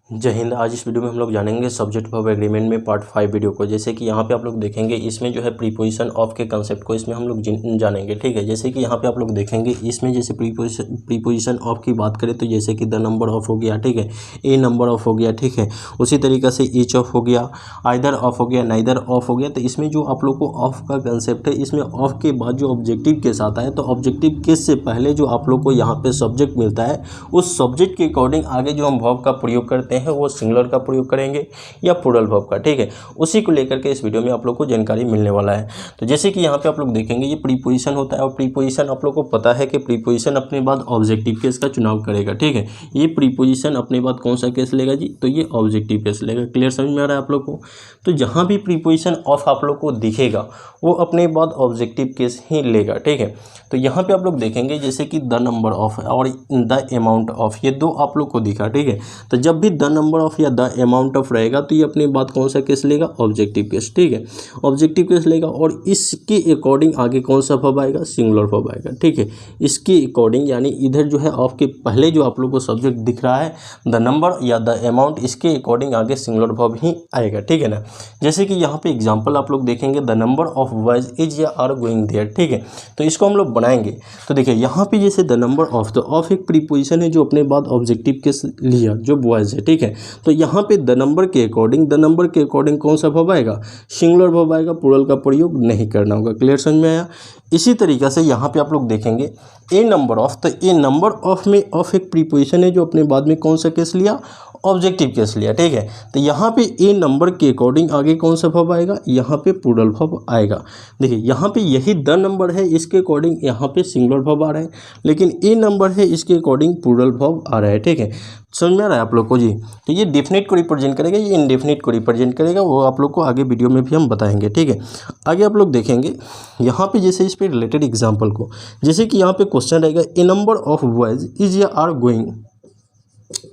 जय हिंद। आज इस वीडियो में हम लोग जानेंगे सब्जेक्ट वर्ब एग्रीमेंट में पार्ट 5 वीडियो को। जैसे कि यहाँ पे आप लोग देखेंगे इसमें जो है प्रीपोजिशन ऑफ के कंसेप्ट को इसमें हम लोग जानेंगे। ठीक है, जैसे कि यहाँ पे आप लोग देखेंगे इसमें जैसे प्रीपोजिशन ऑफ की बात करें तो जैसे कि द नंबर ऑफ हो गया, ठीक है, ए नंबर ऑफ हो गया, ठीक है, उसी तरीके से ईच ऑफ हो गया, आइदर ऑफ हो गया, नाइदर ऑफ हो गया। तो इसमें जो आप लोग को ऑफ का कंसेप्ट है, इसमें ऑफ के बाद जो ऑब्जेक्टिव केस आता है तो ऑब्जेक्टिव केस से पहले जो आप लोग को यहाँ पे सब्जेक्ट मिलता है उस सब्जेक्ट के अकॉर्डिंग आगे जो हम वर्ब का प्रयोग करते हैं वो सिंगुलर का प्रयोग करेंगे या प्लूरल वर्ब का। ठीक है, उसी को लेकर के इस वीडियो में आप लोग को जानकारी मिलने वाला है। तो जैसे कि यहाँ पे आप लोग देखेंगे ये प्रीपोजिशन होता है और प्रीपोजिशन आप लोग को पता है कि प्रीपोजिशन अपने बाद ऑब्जेक्टिव केस का चुनाव करेगा। ठीक है, ये प्रीपोजिशन अपने बाद कौन सा केस लेगा जी, तो ये ऑब्जेक्टिव केस लेगा। क्लियर समझ में आ रहा है आप लोग को। तो जहाँ भी प्रीपोजिशन ऑफ आप लोग को दिखेगा वो अपने बाद ऑब्जेक्टिव केस ही लेगा। ठीक है, तो यहाँ पे आप लोग देखेंगे जैसे कि द नंबर ऑफ और द अमाउंट ऑफ, ये दो आप लोग को दिखा। ठीक है, तो जब भी द नंबर ऑफ या द अमाउंट ऑफ रहेगा तो ये अपने बाद कौन सा केस लेगा, ऑब्जेक्टिव केस। ठीक है, ऑब्जेक्टिव केस लेगा और इसके अकॉर्डिंग आगे कौन सा वर्ब आएगा, सिंगुलर वर्ब आएगा। ठीक है, इसके अकॉर्डिंग यानी इधर जो है ऑफ के पहले जो आप लोग को सब्जेक्ट दिख रहा है द नंबर या द अमाउंट, इसके अकॉर्डिंग आगे सिंगुलर वर्ब ही आएगा। ठीक है ना, जैसे कि यहाँ पे एग्जाम्पल आप लोग देखेंगे the number of boys is या आर गोइंग देयर। ठीक है, तो इसको हम लोग बनाएंगे। तो देखिए यहाँ पे जैसे द नंबर ऑफ, तो ऑफ एक प्रीपोजिशन है जो अपने बाद ऑब्जेक्टिव केस लिया जो बॉयज है। ठीक है, तो यहाँ पे द नंबर के अकॉर्डिंग कौन सा वर्ब आएगा, सिंगुलर वर्ब आएगा, प्लूरल का प्रयोग नहीं करना होगा। क्लियर समझ में आया। इसी तरीके से यहाँ पे आप लोग देखेंगे ए नंबर ऑफ, तो ए नंबर ऑफ में ऑफ एक प्रीपोजिशन है जो अपने बाद में कौन सा केस लिया, ऑब्जेक्टिव केस लिया। ठीक है, तो यहाँ पे ए नंबर के अकॉर्डिंग आगे कौन सा वर्ब आएगा, यहाँ पे प्लूरल वर्ब आएगा। देखिए यहाँ पे यही द नंबर है, इसके अकॉर्डिंग यहाँ पे सिंगुलर वर्ब आ रहा है, लेकिन ए नंबर है इसके अकॉर्डिंग प्लूरल वर्ब आ रहा है। ठीक है, समझ में आ रहा है आप लोग को जी। तो ये डेफिनेट को रिप्रेजेंट करेगा, ये इनडेफिनेट को रिप्रेजेंट करेगा, वो आप लोग को आगे वीडियो में भी हम बताएंगे। ठीक है, आगे आप लोग देखेंगे यहाँ पे जैसे इस पे रिलेटेड एग्जांपल को, जैसे कि यहाँ पे क्वेश्चन रहेगा ए नंबर ऑफ बॉयज इज या आर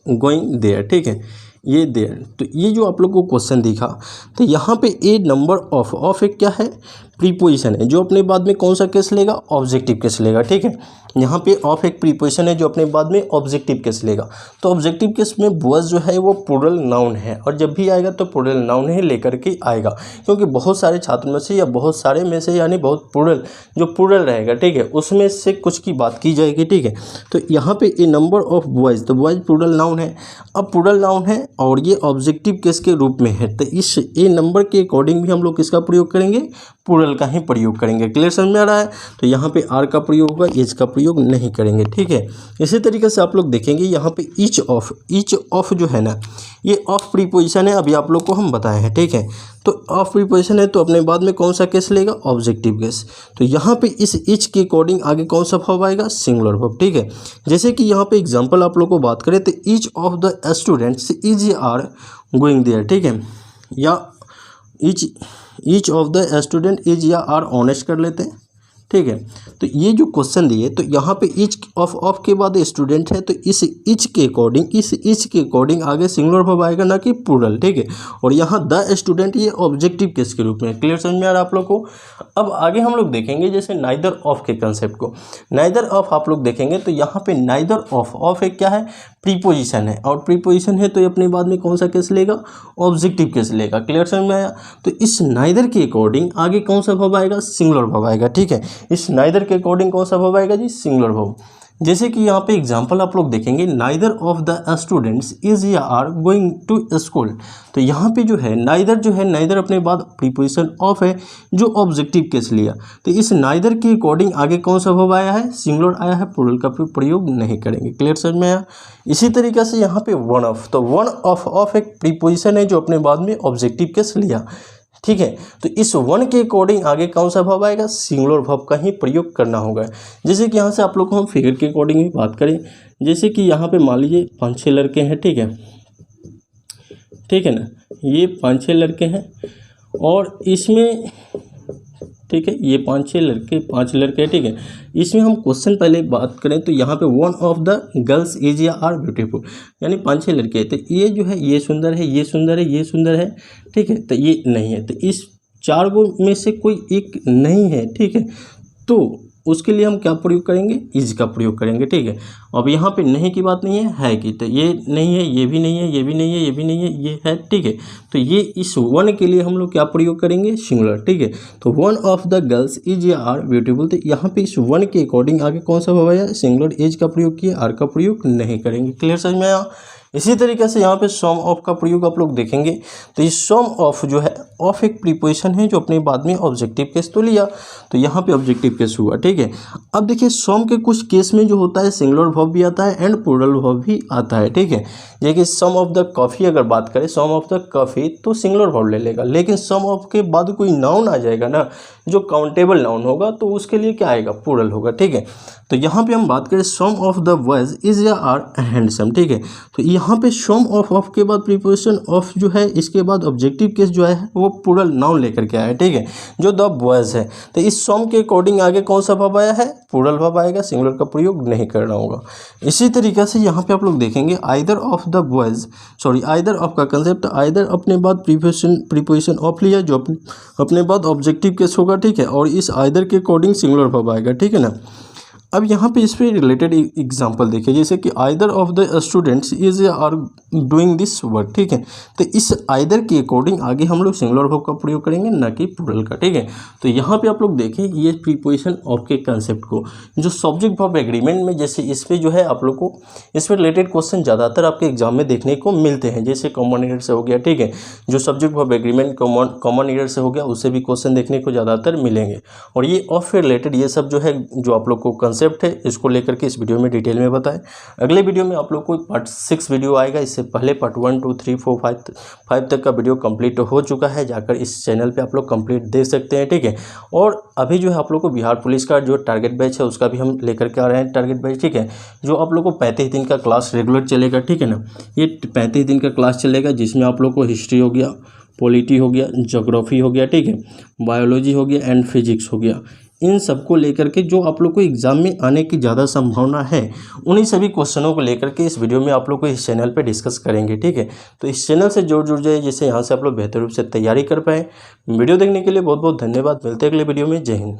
गोइंग देयर। ठीक है, ये देयर, तो ये जो आप लोग को क्वेश्चन दिखा, तो यहाँ पे ए नंबर ऑफ एक क्या है, प्रीपोजिशन है जो अपने बाद में कौन सा केस लेगा, ऑब्जेक्टिव केस लेगा। ठीक है, यहाँ पे ऑफ एक प्रीपोजिशन है जो अपने बाद में ऑब्जेक्टिव केस लेगा। तो ऑब्जेक्टिव केस में बॉयज जो है वो प्लूरल नाउन है और जब भी आएगा तो प्लूरल नाउन ही लेकर के आएगा, क्योंकि बहुत सारे छात्रों में से या बहुत सारे में से यानी बहुत प्लूरल जो प्लूरल रहेगा, ठीक है, उसमें से कुछ की बात की जाएगी। ठीक है, तो यहाँ पे ए नंबर ऑफ बॉयज, तो बॉयज प्लूरल नाउन है। अब प्लूरल नाउन है और ये ऑब्जेक्टिव केस के रूप में है, तो इस ए नंबर के अकॉर्डिंग भी हम लोग किसका प्रयोग करेंगे, प्लूरल का ही प्रयोग करेंगे। क्लियर समझ में आ रहा है। तो यहाँ पे आर का प्रयोग होगा, इज का प्रयोग नहीं करेंगे। ठीक है, इसी तरीके से आप लोग देखेंगे यहाँ पे ईच ऑफ जो है ना, ये ऑफ प्रीपोजिशन है, अभी आप लोग को हम बताए हैं। ठीक है, तो ऑफ प्रीपोजिशन है तो अपने बाद में कौन सा केस लेगा, ऑब्जेक्टिव केस। तो यहाँ पे इस ईच के अकॉर्डिंग आगे कौन सा वर्ब आएगा, सिंगुलर वर्ब। ठीक है, जैसे कि यहाँ पे एग्जाम्पल आप लोग को बात करें तो each of the students is are going there. ठीक है, या each of the student is या आर ऑनेस्ट कर लेते हैं। ठीक है, तो ये जो क्वेश्चन दिए तो यहाँ पे ईच ऑफ के बाद स्टूडेंट है, तो इस ईच के अकॉर्डिंग आगे सिंगुलर वर्ब आएगा ना कि प्लूरल। ठीक है, और यहाँ द स्टूडेंट ये ऑब्जेक्टिव केस के रूप में। क्लियर समझ में आ रहा है आप लोग को। अब आगे हम लोग देखेंगे जैसे नाइदर ऑफ के कंसेप्ट को। नाइदर ऑफ आप लोग देखेंगे तो यहाँ पे नाइदर ऑफ एक क्या है, प्रीपोजिशन है और प्रीपोजिशन है तो ये अपने बाद में कौन सा केस लेगा, ऑब्जेक्टिव केस लेगा। क्लियर समझ में आया। तो इस नाइदर के अकॉर्डिंग आगे कौन सा वर्ब आएगा, सिंगुलर वर्ब आएगा। ठीक है, इस नाइदर के अकॉर्डिंग कौन सा वर्ब आएगा जी, सिंगुलर वर्ब। जैसे कि यहाँ पे एग्जांपल आप लोग देखेंगे neither of the students is या आर गोइंग टू स्कूल। तो यहाँ पे जो है नाइदर अपने बाद प्रीपोजिशन ऑफ है जो ऑब्जेक्टिव केस लिया, तो इस नाइदर के अकॉर्डिंग आगे कौन सा वर्ब आया है, सिंगुलर आया है, प्लूरल का प्रयोग नहीं करेंगे। क्लियर समझ में आया। इसी तरीके से यहाँ पे वन ऑफ, तो वन ऑफ एक प्रीपोजिशन है जो अपने बाद में ऑब्जेक्टिव केस लिया। ठीक है, तो इस वन के अकॉर्डिंग आगे कौन सा वर्ब आएगा, सिंगुलर वर्ब का ही प्रयोग करना होगा। जैसे कि यहाँ से आप लोग को हम फिगर के अकॉर्डिंग भी बात करें, जैसे कि यहाँ पे मान लीजिए 5-6 लड़के हैं। ठीक है ना, ये 5-6 लड़के हैं और इसमें, ठीक है, ये 5 लड़के। ठीक है, इसमें हम क्वेश्चन पहले बात करें तो यहाँ पे one of the girls is या आर ब्यूटीफुल, यानी 5-6 लड़के हैं, तो ये जो है ये सुंदर है, ये सुंदर है, ये सुंदर है। ठीक है, तो ये नहीं है, तो इस 4 में से कोई एक नहीं है। ठीक है, तो उसके लिए हम क्या प्रयोग करेंगे, इज का प्रयोग करेंगे। ठीक है, अब यहाँ पे नहीं की बात नहीं है की, तो ये नहीं है, ये भी नहीं है, ये भी नहीं है, ये भी नहीं है, ये है। ठीक है, तो ये इस वन के लिए हम लोग क्या प्रयोग करेंगे, सिंगुलर। ठीक है, तो one of the girls is या आर ब्यूटीफुल, तो यहाँ पे इस वन के अकॉर्डिंग आगे कौन सा भाव आया, सिंगुलर, इज का प्रयोग किया, आर का प्रयोग नहीं करेंगे। क्लियर समझ में आया। इसी तरीके से यहाँ पे सम ऑफ का प्रयोग आप लोग देखेंगे, तो ये सम ऑफ जो है, ऑफ एक प्रीपोजिशन है जो अपने बाद में ऑब्जेक्टिव केस तो लिया, तो यहाँ पे ऑब्जेक्टिव केस हुआ। ठीक है, अब देखिए सम के कुछ केस में जो होता है सिंगुलर वर्ब भी आता है एंड प्लूरल वर्ब भी आता है। ठीक है, जैसे सम ऑफ द कॉफ़ी अगर बात करें, सम ऑफ द कॉफ़ी तो सिंगुलर वर्ब ले लेगा, लेकिन सम ऑफ के बाद कोई नाउन आ जाएगा ना, जो काउंटेबल नाउन होगा, तो उसके लिए क्या आएगा, प्लूरल होगा। ठीक है, तो यहाँ पे हम बात करें सम ऑफ द बॉयज इज या आर हैंडसम। ठीक है, तो यहाँ पे सम ऑफ के बाद प्रीपोजिशन ऑफ जो है, इसके बाद ऑब्जेक्टिव केस जो है वो प्लूरल नाउन लेकर के आया है। ठीक है, जो द बॉयज है, तो इस सम के अकॉर्डिंग आगे कौन सा वर्ब आया है, प्लूरल वर्ब आएगा, सिंगुलर का प्रयोग नहीं करना होगा। इसी तरीके से यहाँ पे आप लोग देखेंगे either of the boys, sorry either of का कंसेप्ट, आइदर अपने बाद प्रीपोजिशन ऑफ लिया जो अपने बाद ऑब्जेक्टिव केस होगा। ठीक है, और इस आइदर के अकॉर्डिंग सिंगुलर वर्ब आएगा। ठीक है ना, अब यहाँ पे इस पे रिलेटेड एग्जांपल देखिए, जैसे कि either of the students is are doing this work. ठीक है, तो इस आइदर के अकॉर्डिंग आगे हम लोग सिंगुलर वर्ब का प्रयोग करेंगे, ना कि प्लूरल का। ठीक है, तो यहाँ पे आप लोग देखें ये प्रीपोजिशन ऑफ के कंसेप्ट को, जो सब्जेक्ट वर्ब एग्रीमेंट में, जैसे इस पर जो है आप लोग को इस पर रिलेटेड क्वेश्चन ज़्यादातर आपके एग्जाम में देखने को मिलते हैं, जैसे कॉमन ईयर से हो गया। ठीक है, जो subject verb agreement common year से हो गया, उससे भी क्वेश्चन देखने को ज़्यादातर मिलेंगे। और ये ऑफ से रिलेटेड ये सब जो है, जो आप लोग को कंसेप्ट है, इसको लेकर के इस वीडियो में डिटेल में बताएं। अगले वीडियो में आप लोग को पार्ट 6 वीडियो आएगा, इससे पहले पार्ट 1 2 3 4 5 तक का वीडियो कंप्लीट हो चुका है, जाकर इस चैनल पे आप लोग कंप्लीट देख सकते हैं। ठीक है, और अभी जो है आप लोग को बिहार पुलिस का जो टारगेट बैच है उसका भी हम लेकर के आ रहे हैं टारगेट बैच। ठीक है, जो आप लोग को 35 दिन का क्लास रेगुलर चलेगा। ठीक है ना, ये 35 दिन का क्लास चलेगा, जिसमें आप लोग को हिस्ट्री हो गया, पॉलिटी हो गया, ज्योग्राफी हो गया, ठीक है, बायोलॉजी हो गया एंड फिजिक्स हो गया, इन सबको लेकर के जो आप लोग को एग्जाम में आने की ज़्यादा संभावना है, उन्हीं सभी क्वेश्चनों को लेकर के इस वीडियो में आप लोग को इस चैनल पे डिस्कस करेंगे। ठीक है, तो इस चैनल से जुड़ जाए, जिससे यहाँ से आप लोग बेहतर रूप से तैयारी कर पाएँ। वीडियो देखने के लिए बहुत बहुत धन्यवाद। मिलते हैं अगले वीडियो में। जय हिंद।